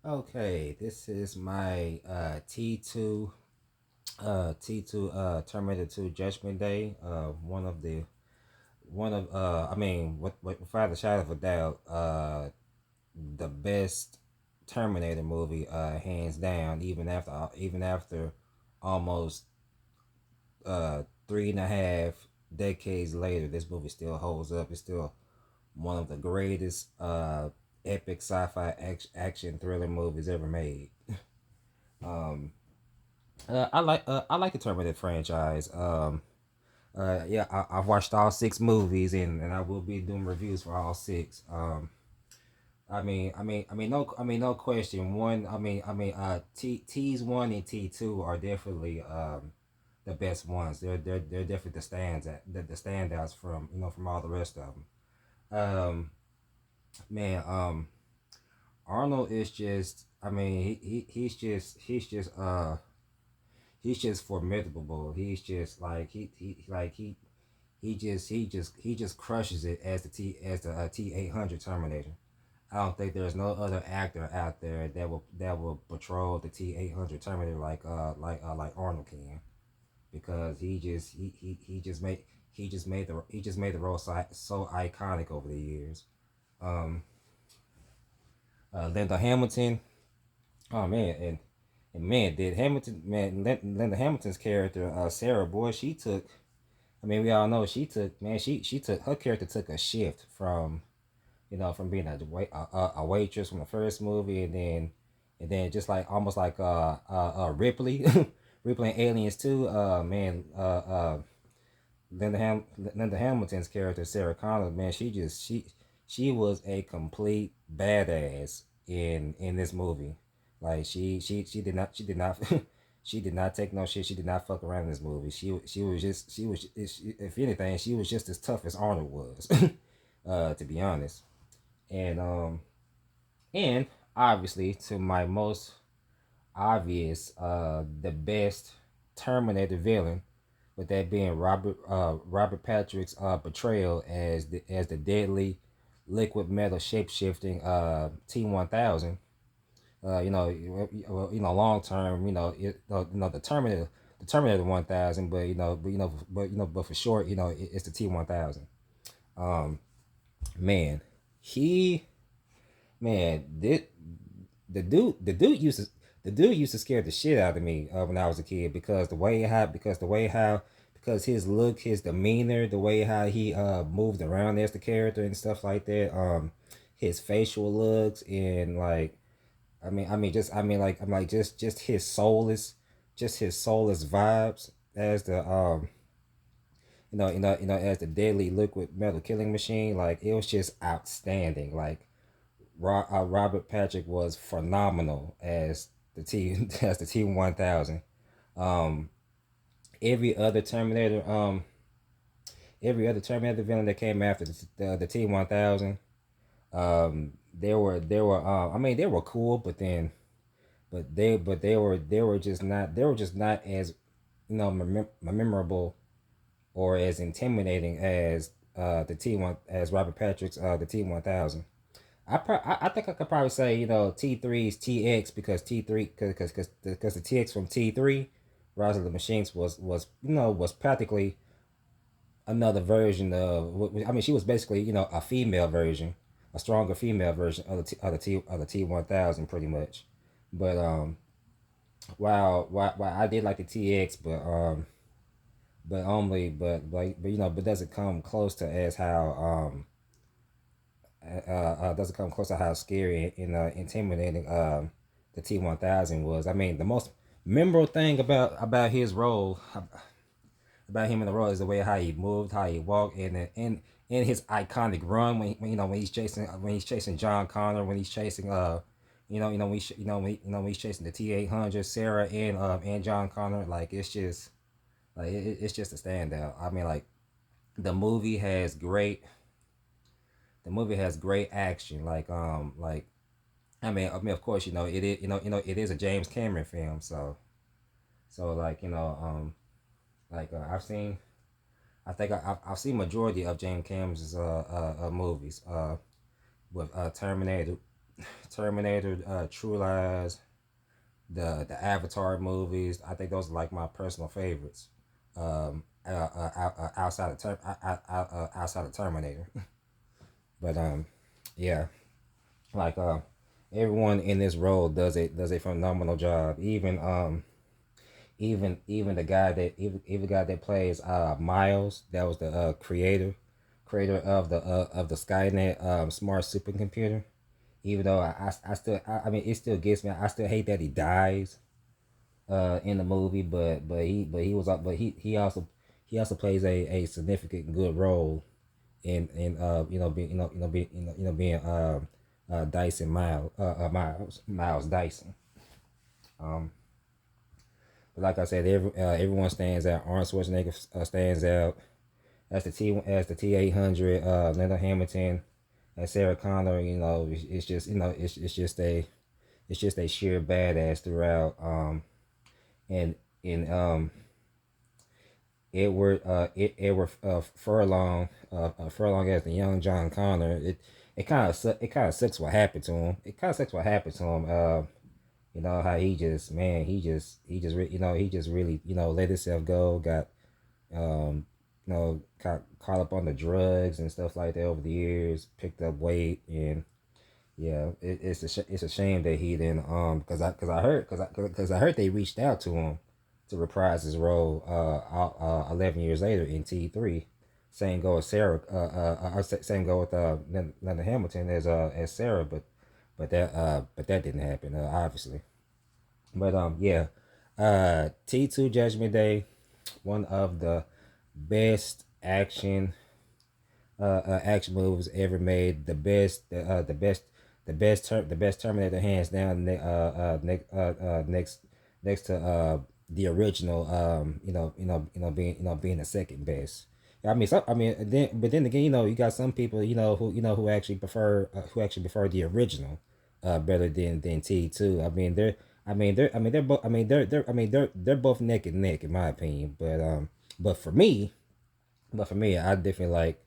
Okay, this is my T2 Terminator 2 Judgment Day. One of I mean without a shadow of a doubt, the best Terminator movie, hands down. Even after almost 3.5 decades later, this movie still holds up. It's still one of the greatest epic sci-fi action thriller movies ever made. Um, I like the Terminator franchise. Yeah, I've watched all six movies, and I will be doing reviews for all six. No question. T's one and T2 are definitely the best ones. They're definitely the standouts from from all the rest of them. Um, man, Arnold is just. He's just formidable. He's just like he just crushes it as the T 800 Terminator. I don't think there's no other actor out there that will patrol the T 800 Terminator like Arnold can, because he just made the role so iconic over the years. Um, Linda Hamilton, oh man, and man, did Hamilton man Linda Hamilton's character, Sarah, boy, she took. I mean, we all know she took her character took a shift from being a waitress from the first movie, and then just like almost like Ripley, Ripley and Aliens too. Man, Linda Hamilton's character Sarah Connor, man, she was a complete badass in this movie. Like she did not she did not take no shit. She did not fuck around in this movie. If anything, she was just as tough as Arnold was, to be honest. And and obviously, to my most obvious, the best Terminator villain, with that being Robert Patrick's portrayal as the deadly liquid metal shape shifting T 1000. Long term, the Terminator 1000, but for short, it's the T 1000. Um, man, he man, the dude used to scare the shit out of me, when I was a kid, because his look, his demeanor, the way how he moved around as the character and stuff like that. His facial looks, and like, just his soulless vibes as the as the deadly liquid metal killing machine. Like, it was just outstanding. Like, Robert Patrick was phenomenal as the T as the T 1000. Um, every other Terminator, villain that came after the T 1000, they were cool, but they were just not as memorable or as intimidating as the T one as Robert Patrick's the T 1000. I think I could probably say, T3's TX, because T3 because the TX from T3 Rise of the Machines was practically another version of, she was basically, a female version, a stronger female version of the T 1000, pretty much. But while I did like the TX, but only but doesn't come close to as how doesn't come close to how scary and intimidating the T 1000 was. I mean, the most memorable thing about his role, about him in the role, is the way how he moved, how he walked, and his iconic run when he's chasing John Connor, when he's chasing when he's chasing the T 800, Sarah, and John Connor. Like, it's just a standout. I mean, like, the movie has great the movie has great action. Of course, it is a James Cameron film. So like, I've seen, I've seen majority of James Cameron's movies, with Terminator, True Lies, the Avatar movies. I think those are like my personal favorites. Outside of Terminator, but yeah, like everyone in this role does a phenomenal job. Even the guy that plays Miles, that was the creator of the Skynet smart supercomputer. Even though I still I mean it still gets me. I still hate that he dies in the movie, he also plays a significant good role in being being Dyson Miles Dyson. Um, but like I said, everyone stands out. Arnold Schwarzenegger stands out as the T-800. Linda Hamilton as Sarah Connor. It's just it's just a sheer badass throughout. And in Edward Furlong as the young John Connor. It kind of sucks what happened to him. It kind of sucks what happened to him. How he just man he just really let himself go. Got caught up on the drugs and stuff like that over the years. Picked up weight and yeah, it's a shame that he didn't because I heard they reached out to him to reprise his role 11 years later in T3. Same go with Sarah. Same go with Linda Hamilton as Sarah, but that didn't happen obviously. But yeah, T2 Judgment Day, one of the best action movies ever made. The best Terminator hands down. Next to the original. Being the second best. But then again, you got some people, who actually prefer the original, better than T2. They're both neck and neck in my opinion. But for me, I definitely like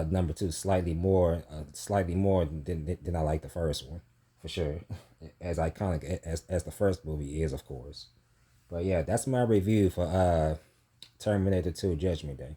number two slightly more than I like the first one, for sure. As iconic as the first movie is, of course. But yeah, that's my review for Terminator 2 Judgment Day.